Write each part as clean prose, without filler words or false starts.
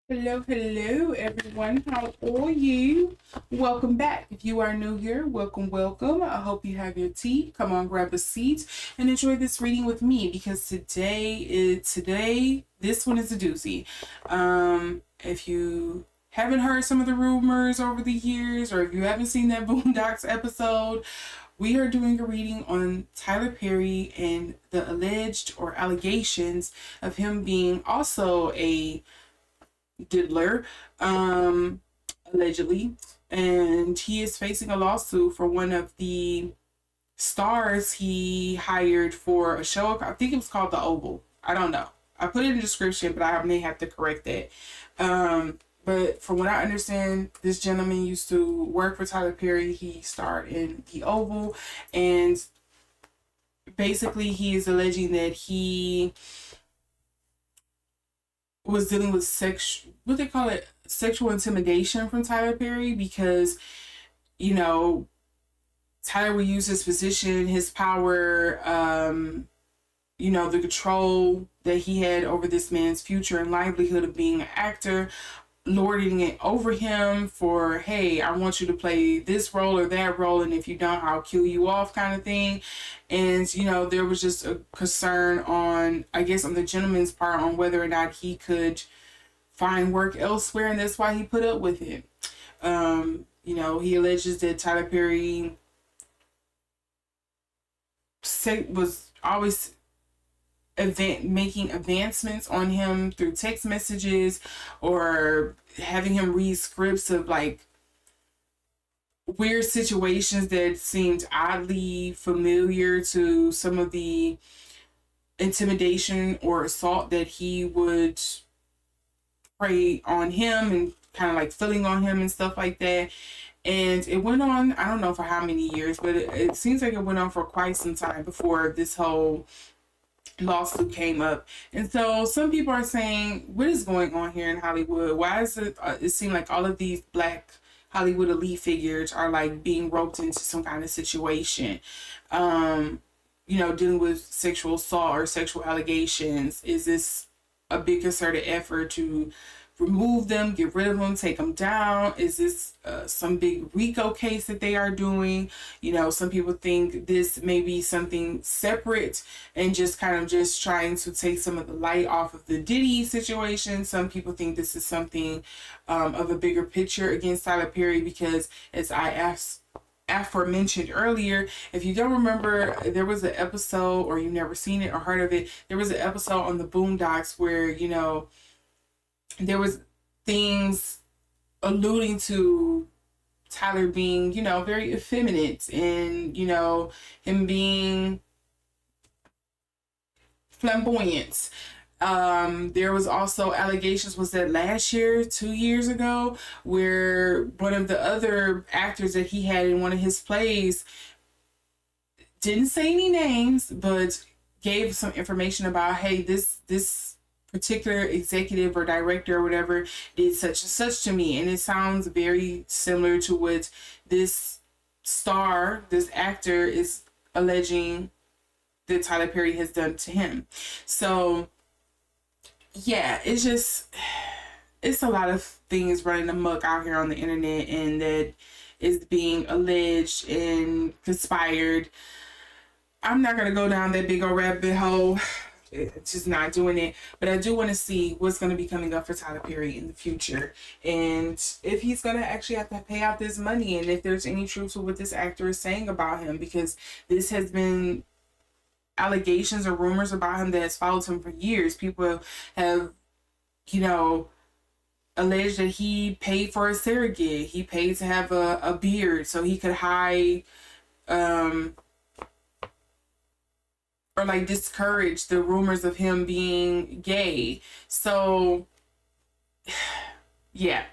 Hello, everyone. How are you? Welcome back. If you are new here, welcome. I hope you have your tea. Come on, grab a seat and enjoy this reading with me because today this one is a doozy. If you haven't heard some of the rumors over the years, or if you haven't seen that Boondocks episode, we are doing a reading on Tyler Perry and the alleged or allegations of him being also a diddler, allegedly, and he is facing a lawsuit for one of the stars he hired for a show. I think it was called The Oval. I don't know. I put it in the description, but I may have to correct that. But from what I understand, this gentleman used to work for Tyler Perry. He starred in The Oval, and basically he is alleging that he was dealing with sexual intimidation from Tyler Perry because, you know, Tyler would use his position, his power, the control that he had over this man's future and livelihood of being an actor, lording it over him for, hey, I want you to play this role or that role, and if you don't, I'll kill you off, kind of thing. And there was just a concern on, I guess, on the gentleman's part on whether or not he could find work elsewhere, and that's why he put up with it. He alleges that Tyler Perry was always making advancements on him through text messages or having him read scripts of like weird situations that seemed oddly familiar to some of the intimidation or assault that he would prey on him and kind of like filling on him and stuff like that. And it went on, I don't know for how many years, but it seems like it went on for quite some time before this whole lawsuit came up. And so some people are saying, what is going on here in Hollywood? Why is it seem like all of these black Hollywood elite figures are like being roped into some kind of situation, dealing with sexual assault or sexual allegations? Is this a big concerted effort to remove them, get rid of them, take them down? Is this some big RICO case that they are doing? Some people think this may be something separate and just kind of just trying to take some of the light off of the Diddy situation. Some people think this is something of a bigger picture against Tyler Perry because, as I aforementioned earlier, if you don't remember, there was an episode, or you've never seen it or heard of it, there was an episode on the Boondocks where, there was things alluding to Tyler being, very effeminate and, him being flamboyant. There was also allegations, was that last year, 2 years ago, where one of the other actors that he had in one of his plays didn't say any names, but gave some information about, hey, this particular executive or director or whatever did such and such to me. And it sounds very similar to what this actor is alleging that Tyler Perry has done to him. So yeah, it's a lot of things running amok out here on the internet, and that is being alleged and conspired. I'm not going to go down that big old rabbit hole. It's just not doing it. But I do want to see what's going to be coming up for Tyler Perry in the future, and if he's going to actually have to pay out this money, and if there's any truth to what this actor is saying about him, because this has been allegations or rumors about him that has followed him for years. People have, alleged that he paid for a surrogate. He paid to have a beard so he could hide or like discourage the rumors of him being gay. So yeah.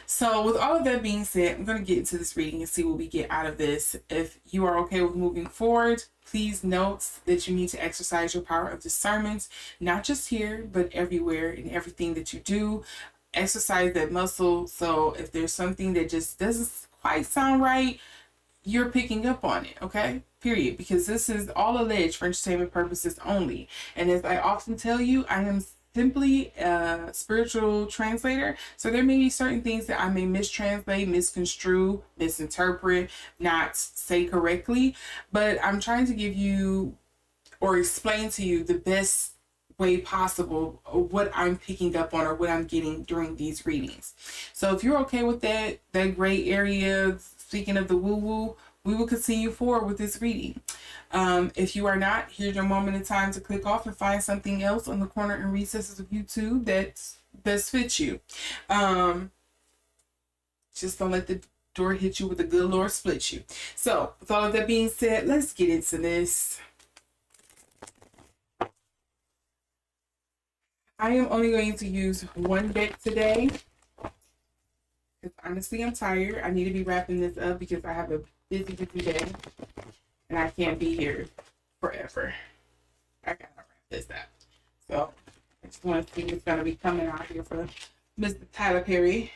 So with all of that being said, I'm going to get into this reading and see what we get out of this. If you are okay with moving forward, please note that you need to exercise your power of discernment, not just here, but everywhere in everything that you do. Exercise that muscle. So if there's something that just doesn't quite sound right, you're picking up on it, okay? Period. Because this is all alleged for entertainment purposes only. And as I often tell you, I am simply a spiritual translator. So there may be certain things that I may mistranslate, misconstrue, misinterpret, not say correctly. But I'm trying to give you or explain to you the best way possible what I'm picking up on or what I'm getting during these readings. So if you're okay with that gray area, speaking of the woo-woo, we will continue forward with this reading. If you are not, here's your moment in time to click off and find something else on the corner and recesses of YouTube that best fits you. Just don't let the door hit you with a good Lord split you. So with all of that being said, let's get into this. I am only going to use one deck today because honestly I'm tired. I need to be wrapping this up because I have a busy day and I can't be here forever. I gotta wrap this up. So I just want to see what's gonna be coming out here for Mr. Tyler Perry.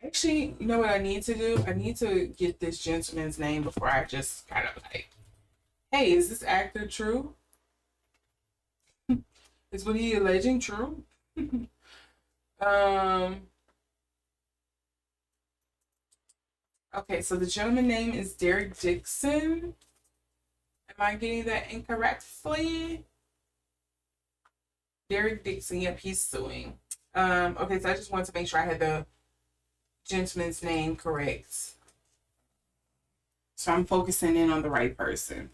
Actually, you know what I need to do? I need to get this gentleman's name before I just kind of like, hey, is this actor true? Is what he alleging true? Okay, so the gentleman name is Derek Dixon. Am I getting that incorrectly? Derek Dixon, yep, he's suing. Okay, so I just wanted to make sure I had the gentleman's name correct. So I'm focusing in on the right person.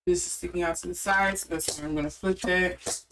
This is sticking out to the side, so that's why I'm going to flip that.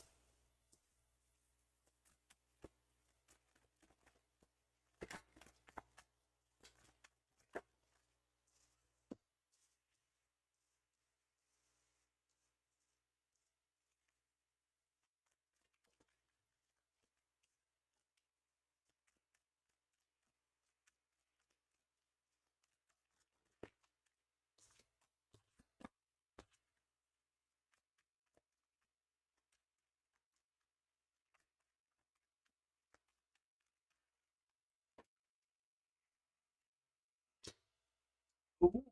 Ooh.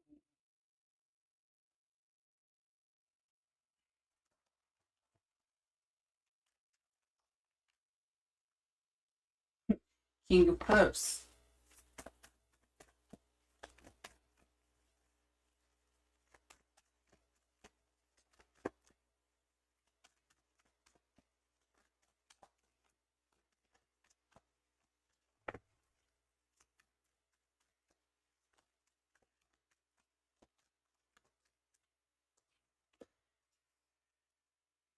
King of Cups.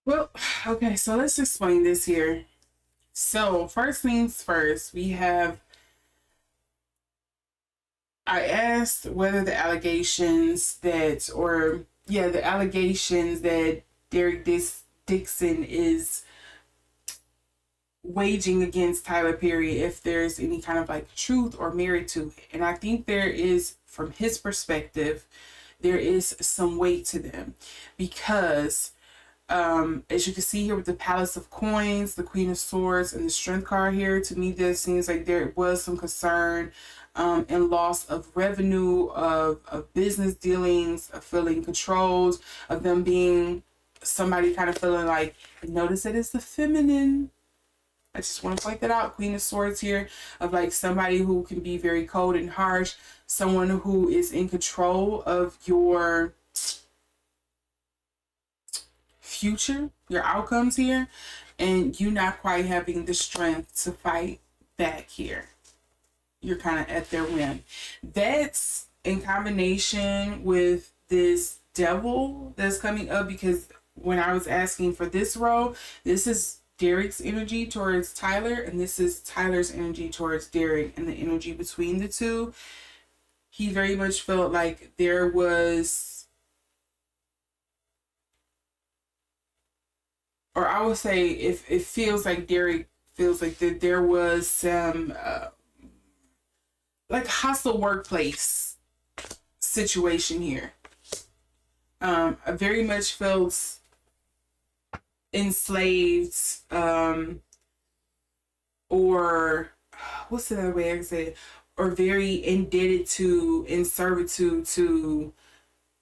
Well, okay, so let's explain this here. So, first things first, I asked whether the allegations that, the allegations that Derek Dixon is waging against Tyler Perry, if there's any kind of like truth or merit to it. And I think there is, from his perspective, there is some weight to them because as you can see here with the Palace of Coins, the Queen of Swords, and the Strength card here, to me this seems like there was some concern and loss of revenue, of business dealings, of feeling controlled, of them being somebody kind of feeling like, notice that it's the feminine. I just want to point that out. Queen of Swords here, of like somebody who can be very cold and harsh, someone who is in control of your future, your outcomes here, and you not quite having the strength to fight back here. You're kind of at their whim. That's in combination with this devil that's coming up, because when I was asking for this row, this is Derek's energy towards Tyler, and this is Tyler's energy towards Derek, and the energy between the two. He very much felt like there was or I would say, if it feels like Derek feels like that there was some like hostile workplace situation here. I very much felt enslaved, or what's the other way I can say it? Or very indebted to, in servitude to,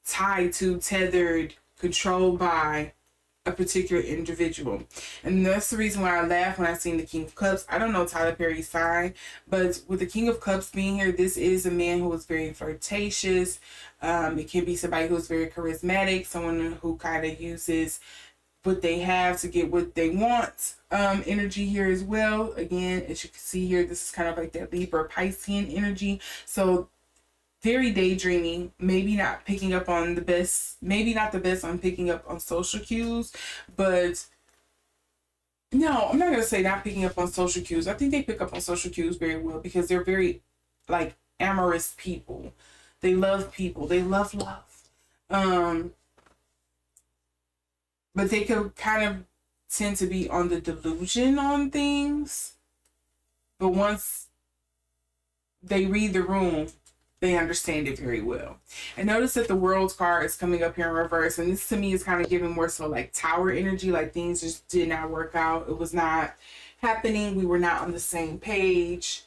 tied to, tethered, controlled by a particular individual. And that's the reason why I laughed when I seen the King of Cups. I don't know Tyler Perry's sign, but with the King of Cups being here, this is a man who is very flirtatious. It can be somebody who's very charismatic, someone who kind of uses what they have to get what they want. Energy here as well. Again, as you can see here, this is kind of like that Libra Piscean energy. So very daydreaming, maybe not picking up on the best, maybe not the best on picking up on social cues, but no, I'm not going to say not picking up on social cues. I think they pick up on social cues very well because they're very like amorous people. They love people. They love love. But they could kind of tend to be on the delusion on things. But once they read the room, they understand it very well. And notice that the World card is coming up here in reverse. And this to me is kind of giving more so like tower energy, like things just did not work out. It was not happening. We were not on the same page.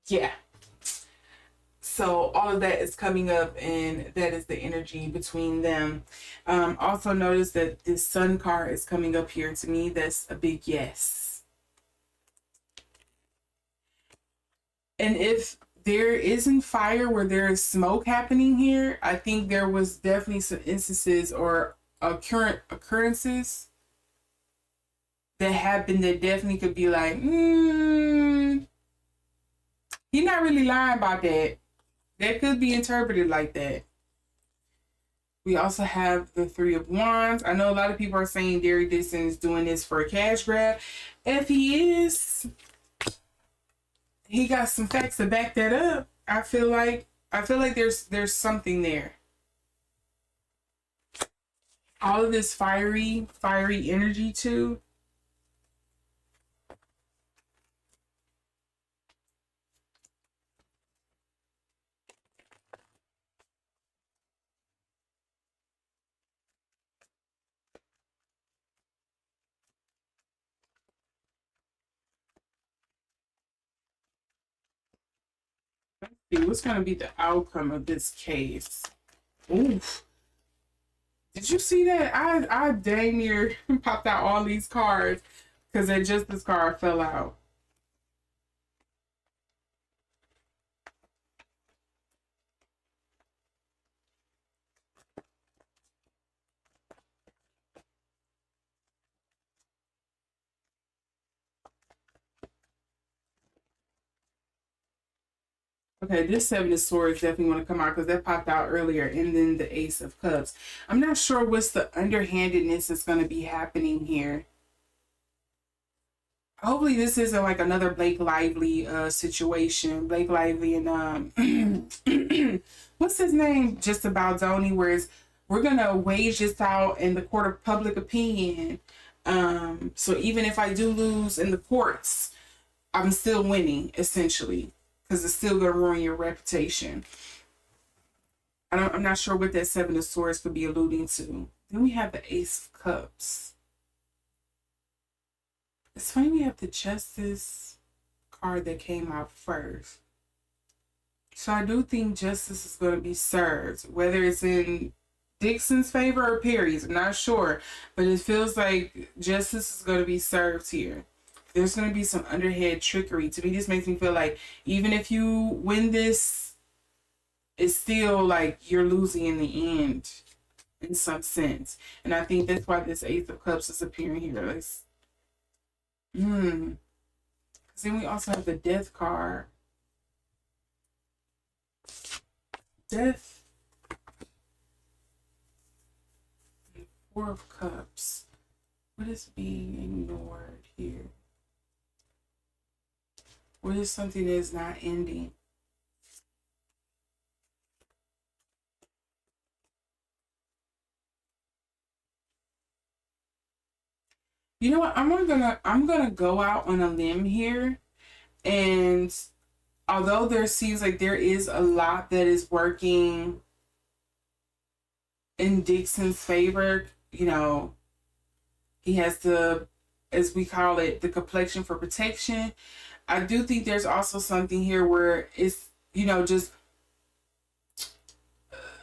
Yeah. So all of that is coming up, and that is the energy between them. Also notice that this Sun card is coming up here. To me, that's a big yes. And if there isn't fire where there is smoke happening here, I think there was definitely some instances or occurrences that happened that definitely could be like, you're not really lying about that. That could be interpreted like that. We also have the Three of Wands. I know a lot of people are saying Derek Dixon is doing this for a cash grab. If he is, he got some facts to back that up. I feel like there's something there. All of this fiery energy too. Let's see what's gonna be the outcome of this case. Oof. Did you see that? I dang near popped out all these cards because that Justice card fell out. Okay, this Seven of Swords definitely want to come out because that popped out earlier, and then the Ace of Cups. I'm not sure what's the underhandedness that's going to be happening here. Hopefully this isn't like another Blake Lively situation. Blake Lively and what's his name? Just about Zoni, whereas we're gonna wage this out in the court of public opinion. So even if I do lose in the courts, I'm still winning essentially because it's still gonna ruin your reputation. I'm not sure what that Seven of Swords could be alluding to. Then we have the Ace of Cups. It's funny we have the Justice card that came out first. So I do think justice is going to be served, whether it's in Dixon's favor or Perry's. I'm not sure, but it feels like justice is going to be served here. There's going to be some underhand trickery. To me, this makes me feel like even if you win this, it's still like you're losing in the end in some sense. And I think that's why this Ace of Cups is appearing here. Like, because then we also have the Death card. Death. Four of Cups. What is being ignored here? What is something that is not ending? You know what? I'm gonna go out on a limb here, and although there seems like there is a lot that is working in Dixon's favor, he has the, as we call it, the complexion for protection. I do think there's also something here where it's, just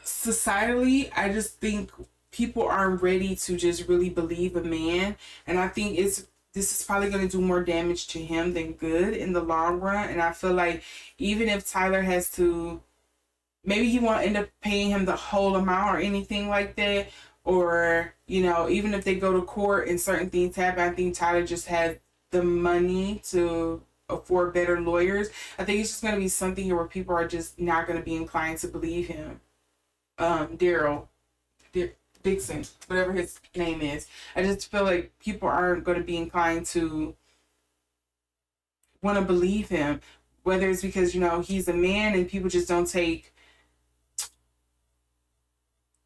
societally, I just think people aren't ready to just really believe a man. And I think this is probably going to do more damage to him than good in the long run. And I feel like even if Tyler has to, maybe he won't end up paying him the whole amount or anything like that. Or, even if they go to court and certain things happen, I think Tyler just has the money to afford better lawyers. I think it's just going to be something here where people are just not going to be inclined to believe him. Daryl Dixon, whatever his name is. I just feel like people aren't going to be inclined to want to believe him, whether it's because he's a man and people just don't take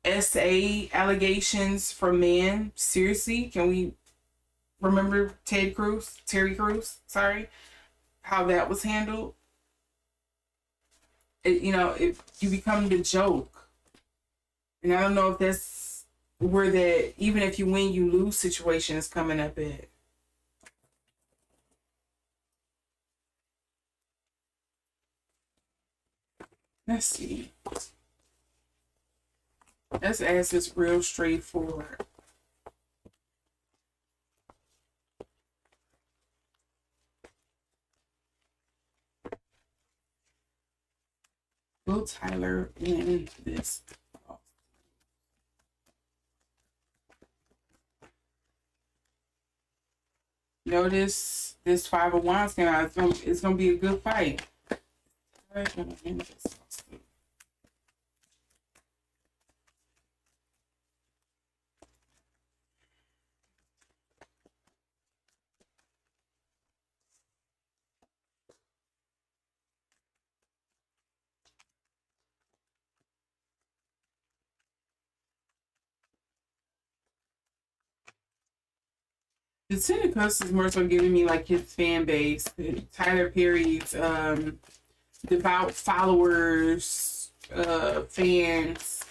SA allegations from men seriously. Can we remember Terry Crews? Sorry, how that was handled. If you become the joke, and I don't know if that's where that even if you win, you lose situation is coming up at. Let's see. Let's ask this real straightforward. Will Tyler win this? Notice this Five of Wands came out. It's gonna be a good fight. The Ten of Cups is more so giving me like his fan base, Tyler Perry's devout followers, fans,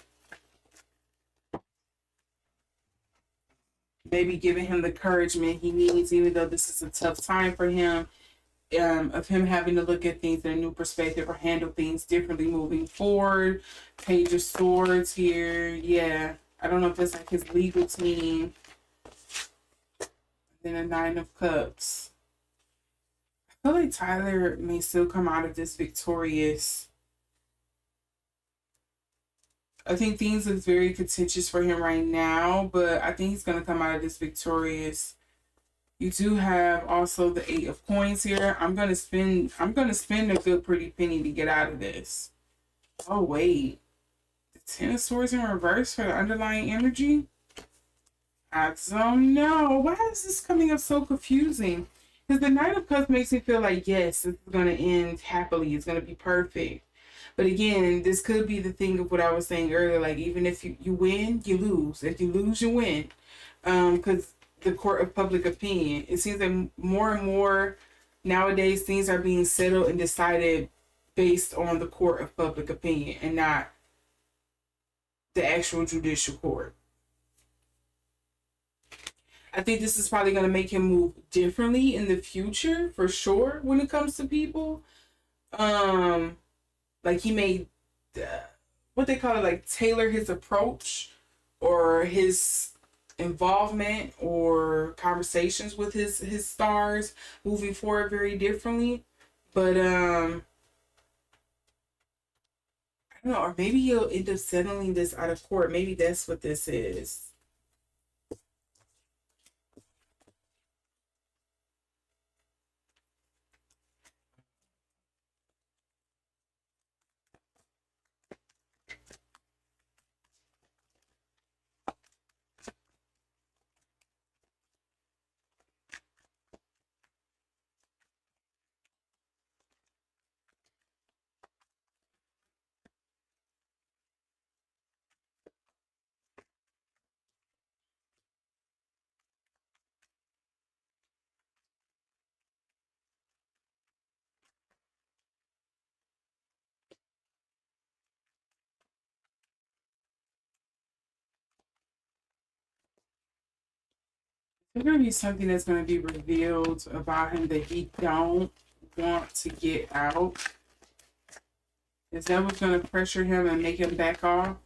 maybe giving him the encouragement he needs, even though this is a tough time for him. Of him having to look at things in a new perspective or handle things differently moving forward. Page of Swords here, yeah. I don't know if it's like his legal team. Then a Nine of Cups. I feel like Tyler may still come out of this victorious. I think things look very contentious for him right now, but I think he's gonna come out of this victorious. You do have also the Eight of Coins here. I'm gonna spend a good pretty penny to get out of this. Oh wait. The Ten of Swords in reverse for the underlying energy? I don't know. Why is this coming up so confusing? Because the Knight of Cups makes me feel like, yes, it's going to end happily. It's going to be perfect. But again, this could be the thing of what I was saying earlier. Like, even if you win, you lose. If you lose, you win. Because the court of public opinion. It seems that more and more nowadays things are being settled and decided based on the court of public opinion and not the actual judicial court. I think this is probably going to make him move differently in the future for sure when it comes to people. Um, like he may, what they call it, like tailor his approach or his involvement or conversations with his stars moving forward very differently. But I don't know, or maybe he'll end up settling this out of court. Maybe that's what this is. There's gonna be something that's gonna be revealed about him that he don't want to get out. Is that what's gonna pressure him and make him back off?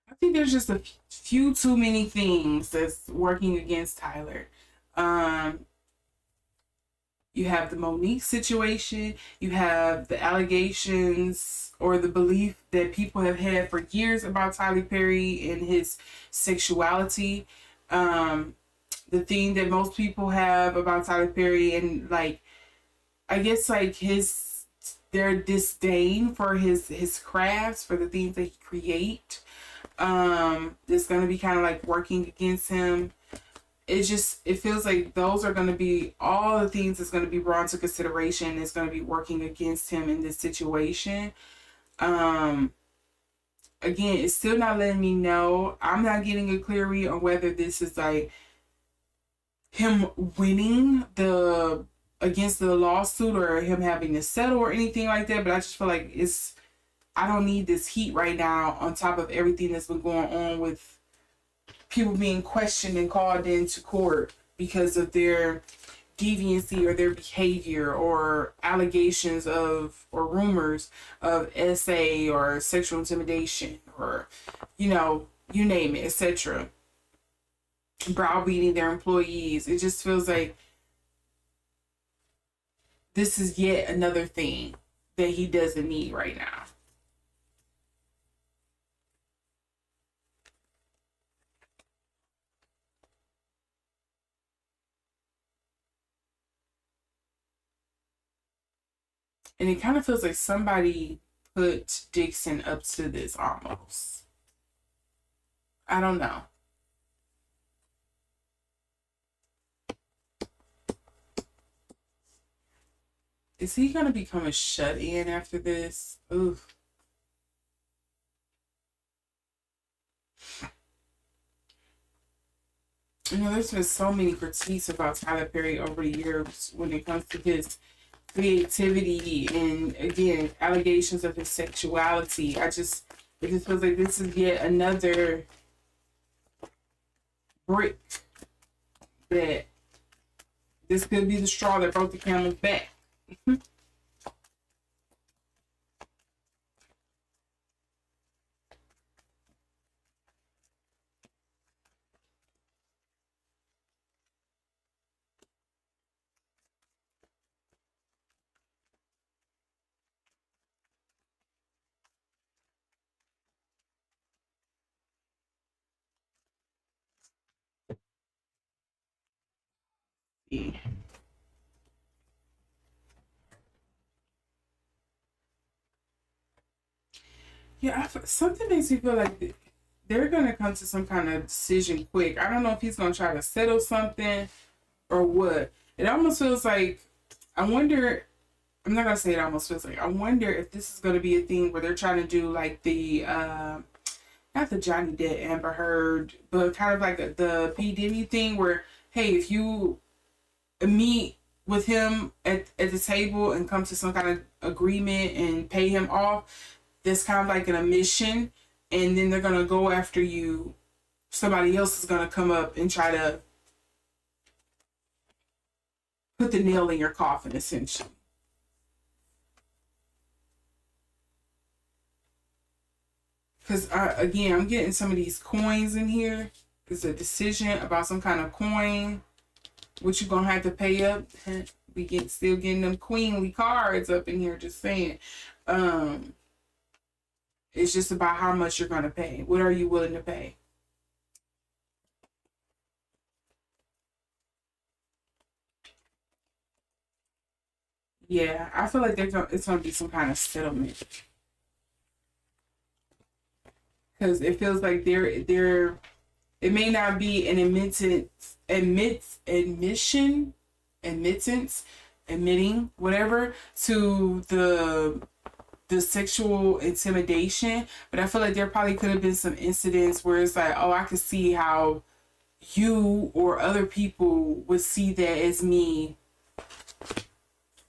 I think there's just a few too many things that's working against Tyler. Um, you have the Monique situation, you have the allegations or the belief that people have had for years about Tyler Perry and his sexuality. Um, the thing that most people have about Tyler Perry and like I guess like his their disdain for his crafts, for the things that he create, is going to be kind of like working against him. It feels like those are going to be all the things that's going to be brought into consideration is going to be working against him in this situation. um Again, it's still not letting me know. I'm not getting a clear read on whether this is like him winning the against the lawsuit or him having to settle or anything like that, but I just feel like it's I don't need this heat right now on top of everything that's been going on with people being questioned and called into court because of their deviancy or their behavior or allegations of or rumors of SA or sexual intimidation or you name it, etc. Browbeating their employees. It just feels like this is yet another thing that he doesn't need right now. And it kind of feels like somebody put Dixon up to this almost. I don't know. Is he going to become a shut in after this? Ooh. There's been so many critiques about Tyler Perry over the years when it comes to his creativity and, again, allegations of his sexuality. It just feels like this is yet another brick that this could be the straw that broke the camel's back. Yeah, something makes me feel like they're gonna come to some kind of decision quick. I don't know if he's gonna try to settle something or what. It almost feels like I wonder. I'm not gonna say it almost feels like I wonder if this is gonna be a thing where they're trying to do like the not the Johnny Depp Amber Heard, but kind of like the P Diddy thing where hey, if you meet with him at the table and come to some kind of agreement and pay him off, that's kind of like an admission, and then they're gonna go after you. Somebody else is gonna come up and try to put the nail in your coffin, essentially. Because again, I'm getting some of these coins in here. It's a decision about some kind of coin, which you're gonna have to pay up. Still getting them queenly cards up in here. Just saying, um, it's just about how much you're gonna pay. What are you willing to pay? Yeah, I feel like it's gonna be some kind of settlement because it feels like they're it may not be an admission admittance admitting whatever to the sexual intimidation, but I feel like there probably could have been some incidents where it's like, oh, I could see how you or other people would see that as me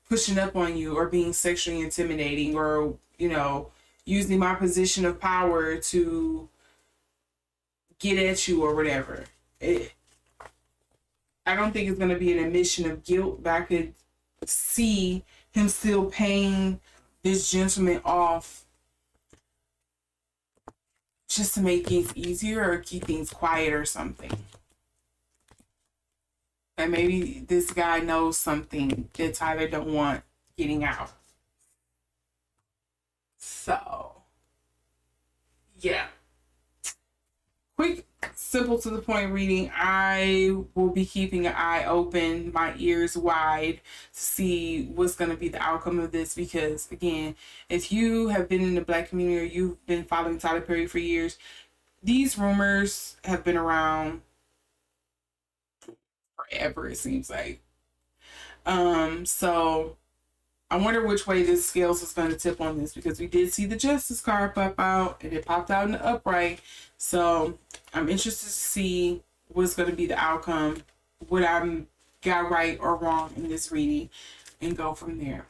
pushing up on you or being sexually intimidating or, you know, using my position of power to get at you or whatever. I don't think it's going to be an admission of guilt, but I could see him still paying this gentleman off just to make things easier or keep things quiet or something. And maybe this guy knows something that Tyler don't want getting out. So, yeah. Quick, simple to the point reading. I will be keeping an eye open, my ears wide to see what's going to be the outcome of this, because again, if you have been in the Black community or you've been following Tyler Perry for years, these rumors have been around forever, it seems like. So I wonder which way this scales is going to tip on this, because we did see the Justice card pop out and it popped out in the upright. So I'm interested to see what's going to be the outcome, what I got right or wrong in this reading, and go from there.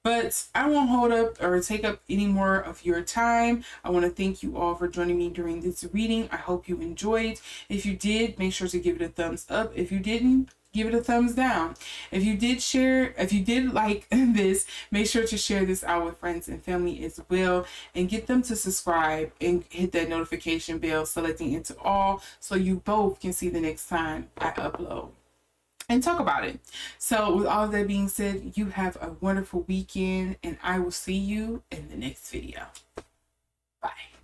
But I won't hold up or take up any more of your time. I want to thank you all for joining me during this reading. I hope you enjoyed. If you did, make sure to give it a thumbs up. If you didn't, give it a thumbs down. If you did like this, make sure to share this out with friends and family as well, and get them to subscribe and hit that notification bell, selecting into all, so you both can see the next time I upload and talk about it. So with all that being said, you have a wonderful weekend, and I will see you in the next video. Bye.